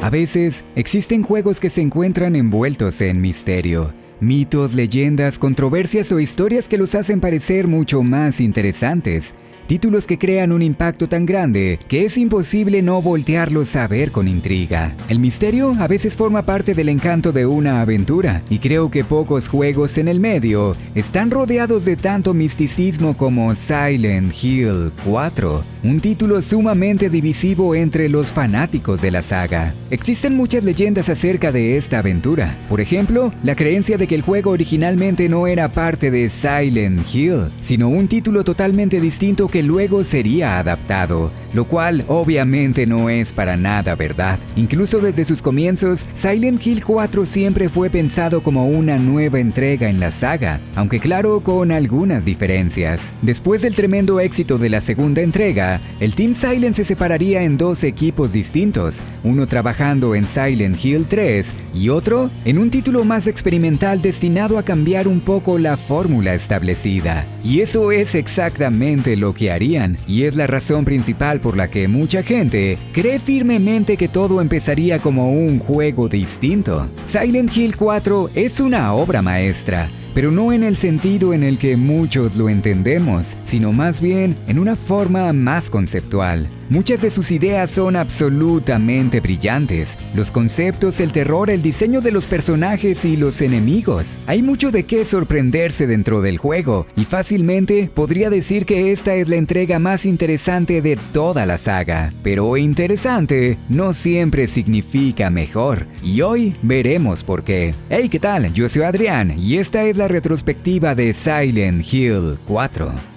A veces, existen juegos que se encuentran envueltos en misterio. Mitos, leyendas, controversias o historias que los hacen parecer mucho más interesantes. Títulos que crean un impacto tan grande que es imposible no voltearlos a ver con intriga. El misterio a veces forma parte del encanto de una aventura, y creo que pocos juegos en el medio están rodeados de tanto misticismo como Silent Hill 4, un título sumamente divisivo entre los fanáticos de la saga. Existen muchas leyendas acerca de esta aventura. Por ejemplo, la creencia de que el juego originalmente no era parte de Silent Hill, sino un título totalmente distinto que luego sería adaptado, lo cual obviamente no es para nada verdad. Incluso desde sus comienzos, Silent Hill 4 siempre fue pensado como una nueva entrega en la saga, aunque claro, con algunas diferencias. Después del tremendo éxito de la segunda entrega, el Team Silent se separaría en dos equipos distintos, uno trabajando en Silent Hill 3 y otro en un título más experimental destinado a cambiar un poco la fórmula establecida. Y eso es exactamente lo que harían, y es la razón principal por la que mucha gente cree firmemente que todo empezaría como un juego distinto. Silent Hill 4 es una obra maestra, pero no en el sentido en el que muchos lo entendemos, sino más bien en una forma más conceptual. Muchas de sus ideas son absolutamente brillantes. Los conceptos, el terror, el diseño de los personajes y los enemigos. Hay mucho de qué sorprenderse dentro del juego, y fácilmente podría decir que esta es la entrega más interesante de toda la saga. Pero interesante no siempre significa mejor, y hoy veremos por qué. Hey, ¿qué tal? Yo soy Adrián, y esta es la retrospectiva de Silent Hill 4.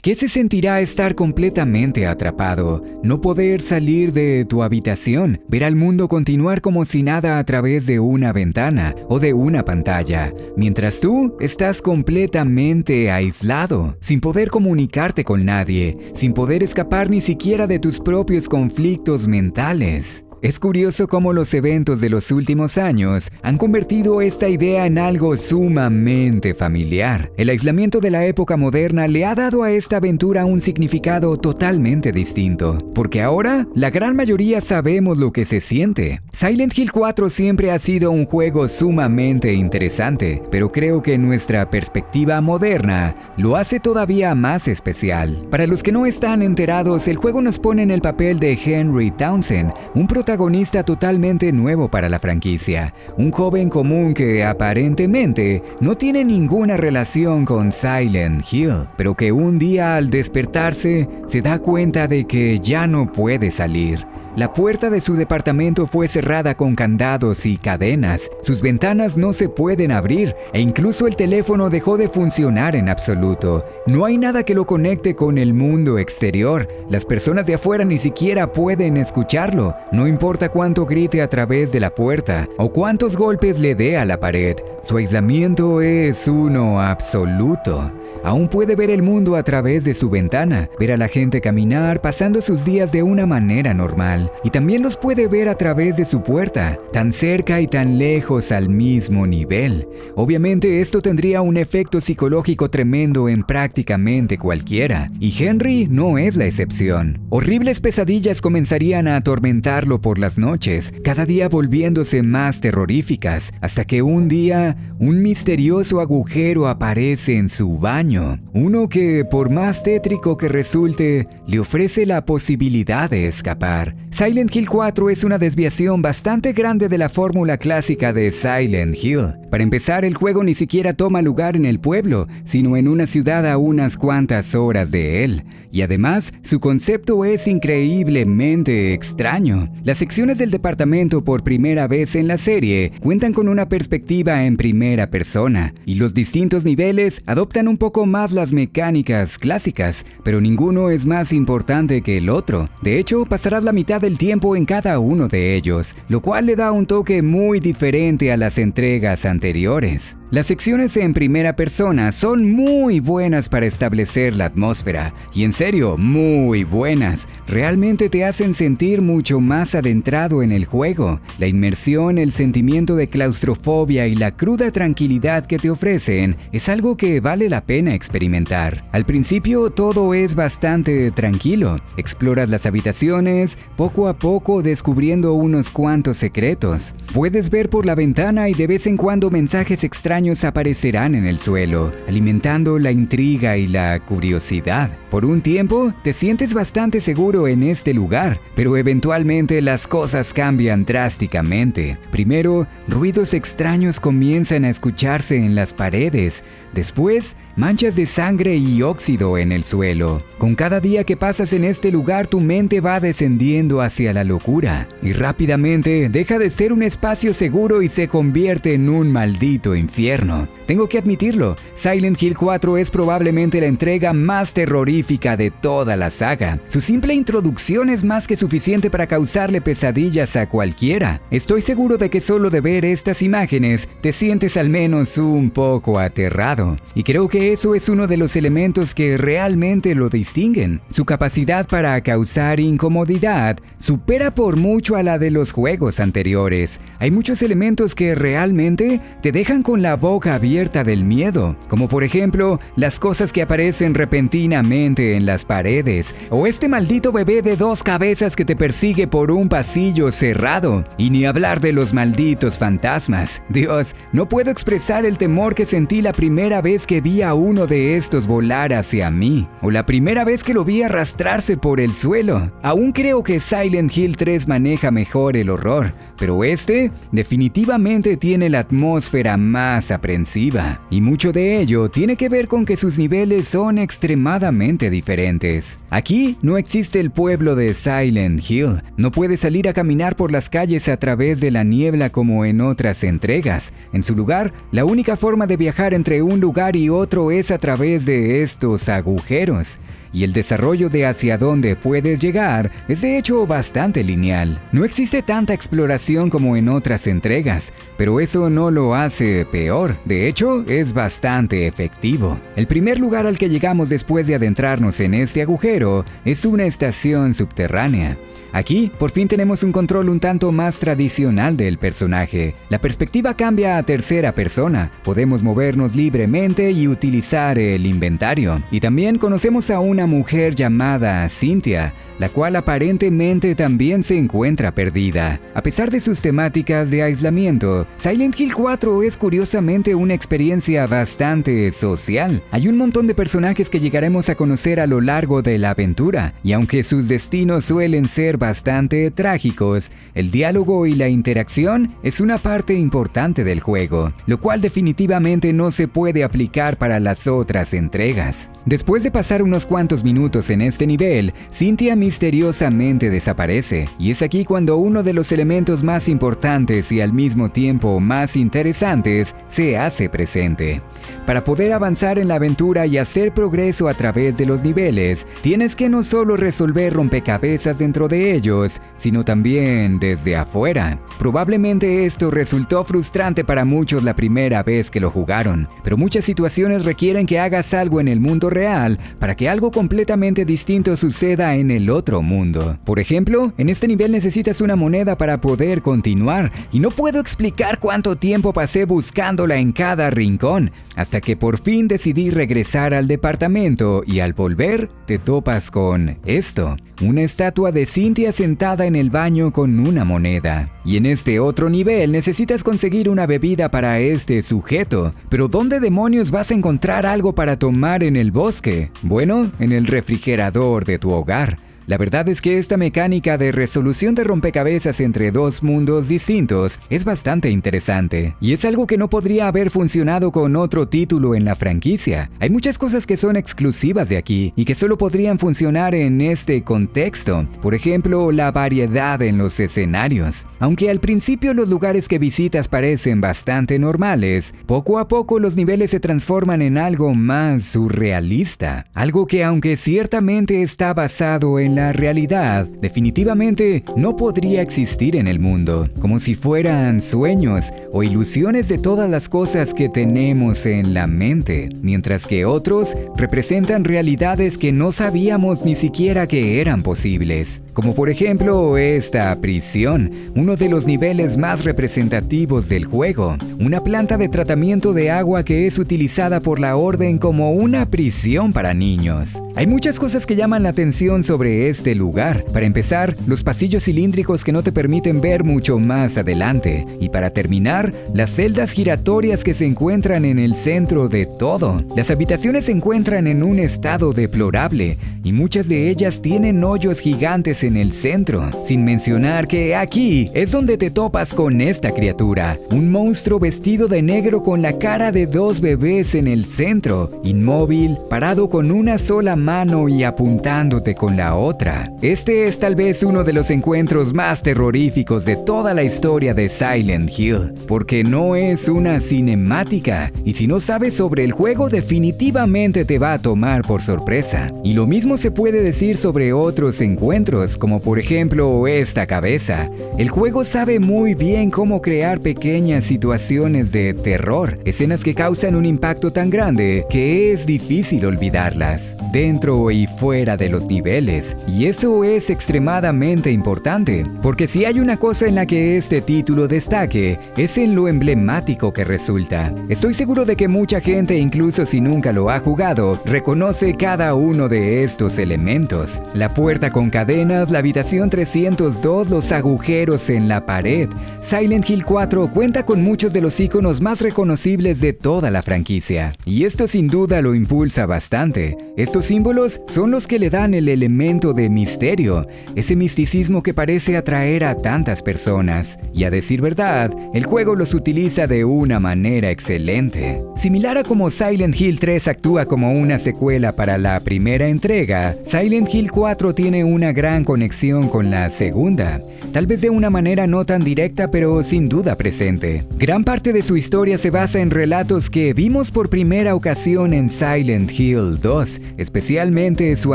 ¿Qué se sentirá estar completamente atrapado? No poder salir de tu habitación, ver al mundo continuar como si nada a través de una ventana o de una pantalla, mientras tú estás completamente aislado, sin poder comunicarte con nadie, sin poder escapar ni siquiera de tus propios conflictos mentales. Es curioso cómo los eventos de los últimos años han convertido esta idea en algo sumamente familiar. El aislamiento de la época moderna le ha dado a esta aventura un significado totalmente distinto, porque ahora la gran mayoría sabemos lo que se siente. Silent Hill 4 siempre ha sido un juego sumamente interesante, pero creo que nuestra perspectiva moderna lo hace todavía más especial. Para los que no están enterados, el juego nos pone en el papel de Henry Townsend, un protagonista totalmente nuevo para la franquicia, un joven común que aparentemente no tiene ninguna relación con Silent Hill, pero que un día al despertarse se da cuenta de que ya no puede salir. La puerta de su departamento fue cerrada con candados y cadenas, sus ventanas no se pueden abrir e incluso el teléfono dejó de funcionar en absoluto. No hay nada que lo conecte con el mundo exterior, las personas de afuera ni siquiera pueden escucharlo, no importa cuánto grite a través de la puerta o cuántos golpes le dé a la pared, su aislamiento es uno absoluto. Aún puede ver el mundo a través de su ventana, ver a la gente caminar, pasando sus días de una manera normal. Y también los puede ver a través de su puerta, tan cerca y tan lejos al mismo nivel. Obviamente esto tendría un efecto psicológico tremendo en prácticamente cualquiera, y Henry no es la excepción. Horribles pesadillas comenzarían a atormentarlo por las noches, cada día volviéndose más terroríficas, hasta que un día, un misterioso agujero aparece en su baño. Uno que, por más tétrico que resulte, le ofrece la posibilidad de escapar. Silent Hill 4 es una desviación bastante grande de la fórmula clásica de Silent Hill. Para empezar, el juego ni siquiera toma lugar en el pueblo, sino en una ciudad a unas cuantas horas de él. Y además, su concepto es increíblemente extraño. Las secciones del departamento por primera vez en la serie cuentan con una perspectiva en primera persona, y los distintos niveles adoptan un poco más las mecánicas clásicas, pero ninguno es más importante que el otro. De hecho, pasarás la mitad mitad del tiempo en cada uno de ellos, lo cual le da un toque muy diferente a las entregas anteriores. Las secciones en primera persona son muy buenas para establecer la atmósfera, y en serio, muy buenas. Realmente te hacen sentir mucho más adentrado en el juego. La inmersión, el sentimiento de claustrofobia y la cruda tranquilidad que te ofrecen es algo que vale la pena experimentar. Al principio todo es bastante tranquilo. Exploras las habitaciones, poco a poco descubriendo unos cuantos secretos. Puedes ver por la ventana y de vez en cuando mensajes extraños aparecerán en el suelo, alimentando la intriga y la curiosidad. Por un tiempo, te sientes bastante seguro en este lugar, pero eventualmente las cosas cambian drásticamente. Primero, ruidos extraños comienzan a escucharse en las paredes. Después, manchas de sangre y óxido en el suelo. Con cada día que pasas en este lugar, tu mente va descendiendo hacia la locura, y rápidamente deja de ser un espacio seguro y se convierte en un maldito infierno. Tengo que admitirlo, Silent Hill 4 es probablemente la entrega más terrorífica de toda la saga. Su simple introducción es más que suficiente para causarle pesadillas a cualquiera. Estoy seguro de que solo de ver estas imágenes te sientes al menos un poco aterrado. Y creo que eso es uno de los elementos que realmente lo distinguen. Su capacidad para causar incomodidad supera por mucho a la de los juegos anteriores. Hay muchos elementos que realmente te dejan con la boca abierta del miedo, como por ejemplo las cosas que aparecen repentinamente en las paredes, o este maldito bebé de 2 cabezas que te persigue por un pasillo cerrado, y ni hablar de los malditos fantasmas. Dios, no puedo expresar el temor que sentí la primera vez que vi a uno de estos volar hacia mí, o la primera vez que lo vi arrastrarse por el suelo. Aún creo que Silent Hill 3 maneja mejor el horror, pero este definitivamente tiene la atmósfera más aprensiva, y mucho de ello tiene que ver con que sus niveles son extremadamente diferentes. Aquí no existe el pueblo de Silent Hill, no puedes salir a caminar por las calles a través de la niebla como en otras entregas. En su lugar, la única forma de viajar entre un lugar y otro es a través de estos agujeros, y el desarrollo de hacia dónde puedes llegar es de hecho bastante lineal. No existe tanta exploración como en otras entregas, pero eso no lo hace peor. De hecho, es bastante efectivo. El primer lugar al que llegamos después de adentrarnos en este agujero es una estación subterránea. Aquí, por fin tenemos un control un tanto más tradicional del personaje. La perspectiva cambia a tercera persona, podemos movernos libremente y utilizar el inventario. Y también conocemos a una mujer llamada Cynthia, la cual aparentemente también se encuentra perdida. A pesar de sus temáticas de aislamiento, Silent Hill 4 es curiosamente una experiencia bastante social. Hay un montón de personajes que llegaremos a conocer a lo largo de la aventura, y aunque sus destinos suelen ser bastante trágicos, el diálogo y la interacción es una parte importante del juego, lo cual definitivamente no se puede aplicar para las otras entregas. Después de pasar unos cuantos minutos en este nivel, Cynthia misteriosamente desaparece, y es aquí cuando uno de los elementos más importantes y al mismo tiempo más interesantes se hace presente. Para poder avanzar en la aventura y hacer progreso a través de los niveles, tienes que no solo resolver rompecabezas dentro de ellos, sino también desde afuera. Probablemente esto resultó frustrante para muchos la primera vez que lo jugaron, pero muchas situaciones requieren que hagas algo en el mundo real para que algo completamente distinto suceda en el otro mundo. Por ejemplo, en este nivel necesitas una moneda para poder continuar, y no puedo explicar cuánto tiempo pasé buscándola en cada rincón, hasta que por fin decidí regresar al departamento, y al volver te topas con esto, una estatua de Cynthia sentada en el baño con una moneda. Y en este otro nivel necesitas conseguir una bebida para este sujeto, pero ¿dónde demonios vas a encontrar algo para tomar en el bosque? Bueno, en el refrigerador de tu hogar. La verdad es que esta mecánica de resolución de rompecabezas entre dos mundos distintos es bastante interesante, y es algo que no podría haber funcionado con otro título en la franquicia. Hay muchas cosas que son exclusivas de aquí y que solo podrían funcionar en este contexto. Por ejemplo, la variedad en los escenarios. Aunque al principio los lugares que visitas parecen bastante normales, poco a poco los niveles se transforman en algo más surrealista. Algo que, aunque ciertamente está basado en la realidad definitivamente no podría existir en el mundo, como si fueran sueños o ilusiones de todas las cosas que tenemos en la mente, mientras que otros representan realidades que no sabíamos ni siquiera que eran posibles, como por ejemplo esta prisión, uno de los niveles más representativos del juego, una planta de tratamiento de agua que es utilizada por la Orden como una prisión para niños. Hay muchas cosas que llaman la atención sobre este lugar. Para empezar, los pasillos cilíndricos que no te permiten ver mucho más adelante. Y para terminar, las celdas giratorias que se encuentran en el centro de todo. Las habitaciones se encuentran en un estado deplorable y muchas de ellas tienen hoyos gigantes en el centro. Sin mencionar que aquí es donde te topas con esta criatura, un monstruo vestido de negro con la cara de dos bebés en el centro, inmóvil, parado con una sola mano y apuntándote con la otra. Este es tal vez uno de los encuentros más terroríficos de toda la historia de Silent Hill, porque no es una cinemática, y si no sabes sobre el juego definitivamente te va a tomar por sorpresa. Y lo mismo se puede decir sobre otros encuentros, como por ejemplo esta cabeza. El juego sabe muy bien cómo crear pequeñas situaciones de terror, escenas que causan un impacto tan grande que es difícil olvidarlas, dentro y fuera de los niveles. Y eso es extremadamente importante, porque si hay una cosa en la que este título destaque, es en lo emblemático que resulta. Estoy seguro de que mucha gente, incluso si nunca lo ha jugado, reconoce cada uno de estos elementos. La puerta con cadenas, la habitación 302, los agujeros en la pared. Silent Hill 4 cuenta con muchos de los iconos más reconocibles de toda la franquicia, y esto sin duda lo impulsa bastante. Estos símbolos son los que le dan el elemento de misterio, ese misticismo que parece atraer a tantas personas, y a decir verdad, el juego los utiliza de una manera excelente. Similar a como Silent Hill 3 actúa como una secuela para la primera entrega, Silent Hill 4 tiene una gran conexión con la segunda, tal vez de una manera no tan directa pero sin duda presente. Gran parte de su historia se basa en relatos que vimos por primera ocasión en Silent Hill 2, especialmente su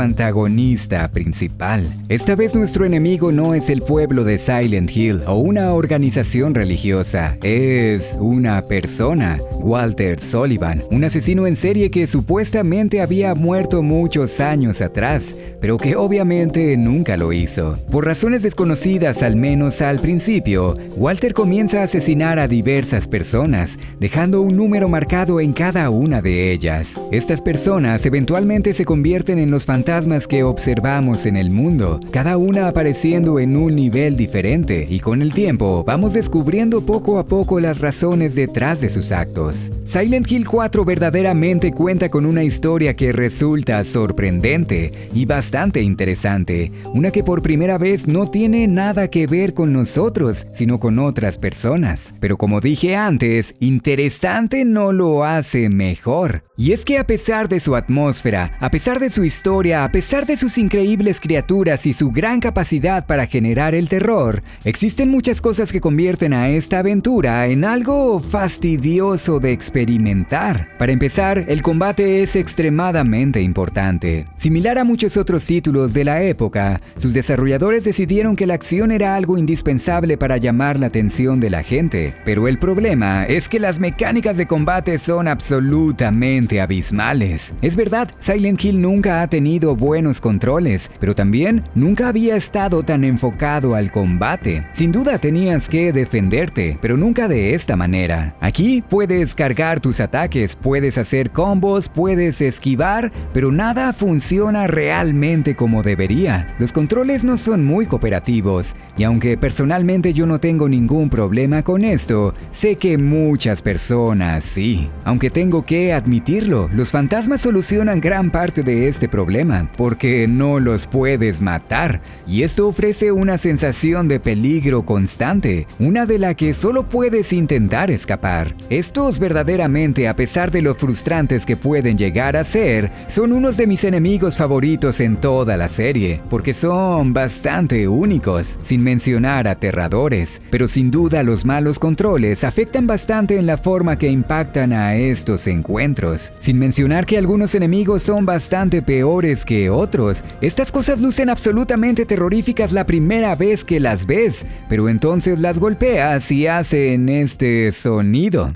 antagonista principal. Esta vez nuestro enemigo no es el pueblo de Silent Hill o una organización religiosa, es una persona, Walter Sullivan, un asesino en serie que supuestamente había muerto muchos años atrás, pero que obviamente nunca lo hizo. Por razones desconocidas, al menos al principio, Walter comienza a asesinar a diversas personas, dejando un número marcado en cada una de ellas. Estas personas eventualmente se convierten en los fantasmas que observamos en el mundo, cada una apareciendo en un nivel diferente, y con el tiempo vamos descubriendo poco a poco las razones detrás de sus actos. Silent Hill 4 verdaderamente cuenta con una historia que resulta sorprendente y bastante interesante, una que por primera vez no tiene nada que ver con nosotros, sino con otras personas. Pero como dije antes, interesante no lo hace mejor. Y es que a pesar de su atmósfera, a pesar de su historia, a pesar de sus increíbles criaturas y su gran capacidad para generar el terror, existen muchas cosas que convierten a esta aventura en algo fastidioso de experimentar. Para empezar, el combate es extremadamente importante. Similar a muchos otros títulos de la época, sus desarrolladores decidieron que la acción era algo indispensable para llamar la atención de la gente, pero el problema es que las mecánicas de combate son absolutamente abismales. Es verdad, Silent Hill nunca ha tenido buenos controles, pero también nunca había estado tan enfocado al combate. Sin duda tenías que defenderte, pero nunca de esta manera. Aquí puedes cargar tus ataques, puedes hacer combos, puedes esquivar, pero nada funciona realmente como debería. Los controles no son muy cooperativos, y aunque personalmente yo no tengo ningún problema con esto, sé que muchas personas sí. Aunque tengo que admitirlo, los fantasmas solucionan gran parte de este problema, porque no los puedes matar, y esto ofrece una sensación de peligro constante, una de la que solo puedes intentar escapar. Estos verdaderamente, a pesar de lo frustrantes que pueden llegar a ser, son unos de mis enemigos favoritos en toda la serie, porque son bastante únicos, sin mencionar aterradores, pero sin duda los malos controles afectan bastante en la forma que impactan a estos encuentros. Sin mencionar que algunos enemigos son bastante peores que otros, estas cosas lucen absolutamente terroríficas la primera vez que las ves, pero entonces las golpeas y hacen este sonido.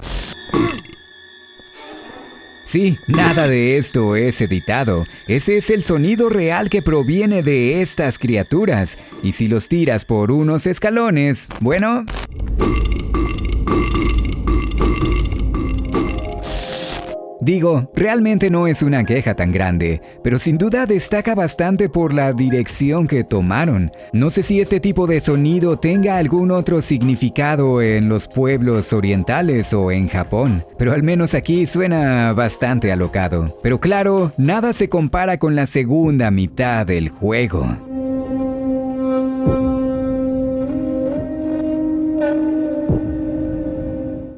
Sí, nada de esto es editado. Ese es el sonido real que proviene de estas criaturas. Y si los tiras por unos escalones, bueno... Digo, realmente no es una queja tan grande, pero sin duda destaca bastante por la dirección que tomaron. No sé si este tipo de sonido tenga algún otro significado en los pueblos orientales o en Japón, pero al menos aquí suena bastante alocado. Pero claro, nada se compara con la segunda mitad del juego.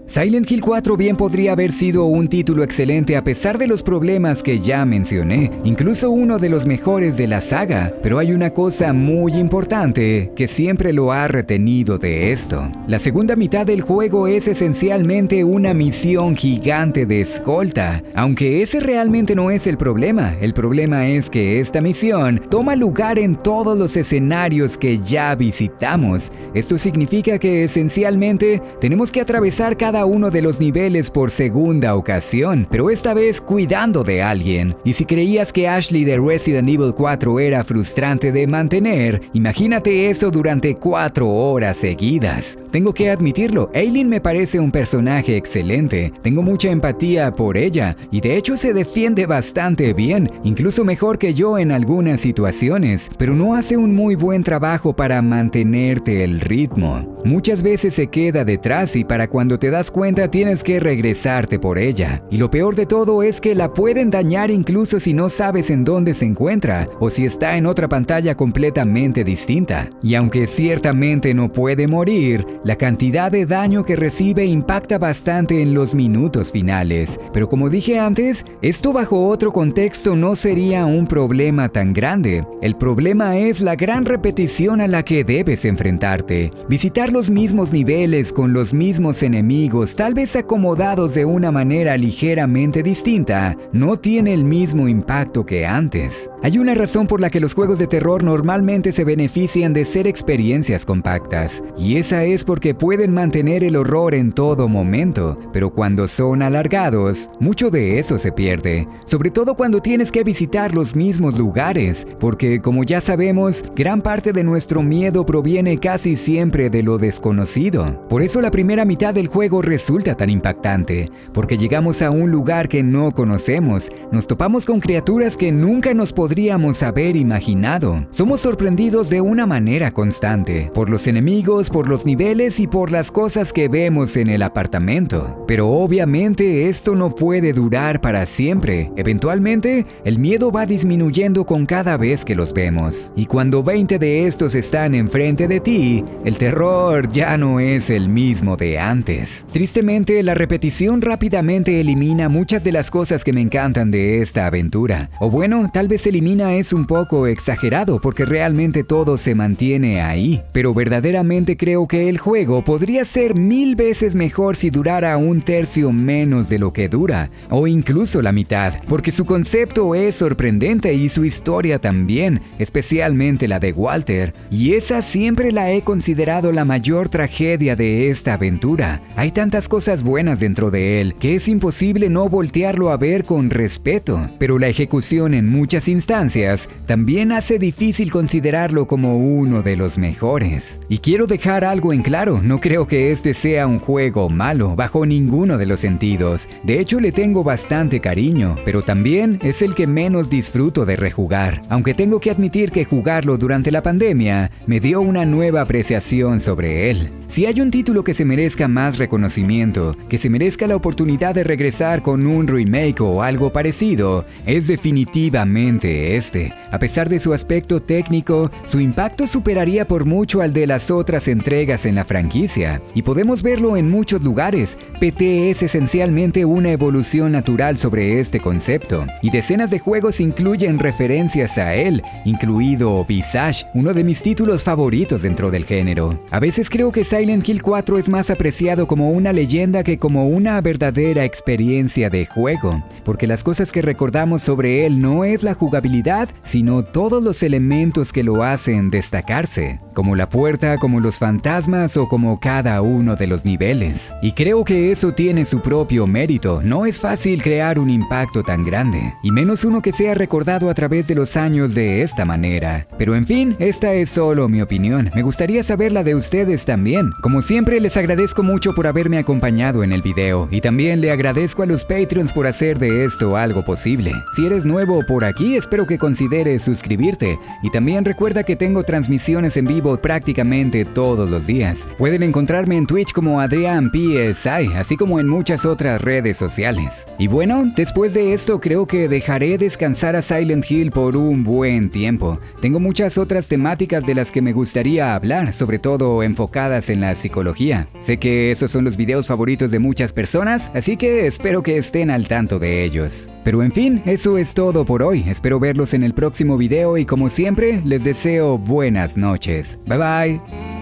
Silent Hill 4 bien podría haber sido un título excelente a pesar de los problemas que ya mencioné, incluso uno de los mejores de la saga, pero hay una cosa muy importante que siempre lo ha retenido de esto. La segunda mitad del juego es esencialmente una misión gigante de escolta, aunque ese realmente no es el problema es que esta misión toma lugar en todos los escenarios que ya visitamos. Esto significa que esencialmente tenemos que atravesar cada uno de los niveles por segunda ocasión, pero esta vez cuidando de alguien. Y si creías que Ashley de Resident Evil 4 era frustrante de mantener, imagínate eso durante 4 horas seguidas. Tengo que admitirlo, Eileen me parece un personaje excelente, tengo mucha empatía por ella, y de hecho se defiende bastante bien, incluso mejor que yo en algunas situaciones, pero no hace un muy buen trabajo para mantenerte el ritmo. Muchas veces se queda detrás y para cuando te das cuenta tienes que regresarte por ella. Y lo peor de todo es que la pueden dañar incluso si no sabes en dónde se encuentra o si está en otra pantalla completamente distinta. Y aunque ciertamente no puede morir, la cantidad de daño que recibe impacta bastante en los minutos finales. Pero como dije antes, esto bajo otro contexto no sería un problema tan grande. El problema es la gran repetición a la que debes enfrentarte. Visitar los mismos niveles con los mismos enemigos, tal vez acomodados de una manera ligeramente distinta, no tiene el mismo impacto que antes. Hay una razón por la que los juegos de terror normalmente se benefician de ser experiencias compactas, y esa es porque pueden mantener el horror en todo momento, pero cuando son alargados, mucho de eso se pierde, sobre todo cuando tienes que visitar los mismos lugares, porque como ya sabemos, gran parte de nuestro miedo proviene casi siempre de lo desconocido. Por eso la primera mitad del juego resulta tan impactante, porque llegamos a un lugar que no conocemos, nos topamos con criaturas que nunca nos podríamos haber imaginado. Somos sorprendidos de una manera constante, por los enemigos, por los niveles y por las cosas que vemos en el apartamento. Pero obviamente esto no puede durar para siempre. Eventualmente, el miedo va disminuyendo con cada vez que los vemos. Y cuando 20 de estos están enfrente de ti, el terror ya no es el mismo de antes. Tristemente, la repetición rápidamente elimina muchas de las cosas que me encantan de esta aventura. O bueno, tal vez elimina es un poco exagerado porque realmente todo se mantiene ahí. Pero verdaderamente creo que el juego podría ser 1000 veces mejor si durara un tercio menos de lo que dura, o incluso la mitad, porque su concepto es sorprendente y su historia también, especialmente la de Walter. Y esa siempre la he considerado la mayor tragedia de esta aventura. Hay tantas cosas buenas dentro de él que es imposible no voltearlo a ver con respeto, pero la ejecución en muchas instancias también hace difícil considerarlo como uno de los mejores. Y quiero dejar algo en claro, no creo que este sea un juego malo, bajo ninguno de los sentidos. De hecho, le tengo bastante cariño, pero también es el que menos disfruto de rejugar, aunque tengo que admitir que jugarlo durante la pandemia me dio una nueva apreciación sobre él. Si hay un título que se merezca más reconocimiento, que se merezca la oportunidad de regresar con un remake o algo parecido, es definitivamente este. A pesar de su aspecto técnico, su impacto superaría por mucho al de las otras entregas en la franquicia, y podemos verlo en muchos lugares. PT es esencialmente una evolución natural sobre este concepto, y decenas de juegos incluyen referencias a él, incluido Visage, uno de mis títulos favoritos dentro del género. A veces creo que Silent Hill 4 es más apreciado como una leyenda que como una verdadera experiencia de juego, porque las cosas que recordamos sobre él no es la jugabilidad, sino todos los elementos que lo hacen destacarse, como la puerta, como los fantasmas o como cada uno de los niveles. Y creo que eso tiene su propio mérito. No es fácil crear un impacto tan grande, y menos uno que sea recordado a través de los años de esta manera. Pero en fin, esta es solo mi opinión. Me gustaría saber la de ustedes también. Como siempre, les agradezco mucho por haberme acompañado en el video, y también le agradezco a los Patreons por hacer de esto algo posible. Si eres nuevo por aquí, espero que consideres suscribirte, y también recuerda que tengo transmisiones en vivo prácticamente todos los días. Pueden encontrarme en Twitch como AdrianPSI, así como en muchas otras redes sociales. Y bueno, después de esto creo que dejaré descansar a Silent Hill por un buen tiempo. Tengo muchas otras temáticas de las que me gustaría hablar, sobre todo enfocadas en la psicología. Sé que esos son los videos favoritos de muchas personas, así que espero que estén al tanto de ellos. Pero en fin, eso es todo por hoy. Espero verlos en el próximo video y como siempre, les deseo buenas noches. Bye bye.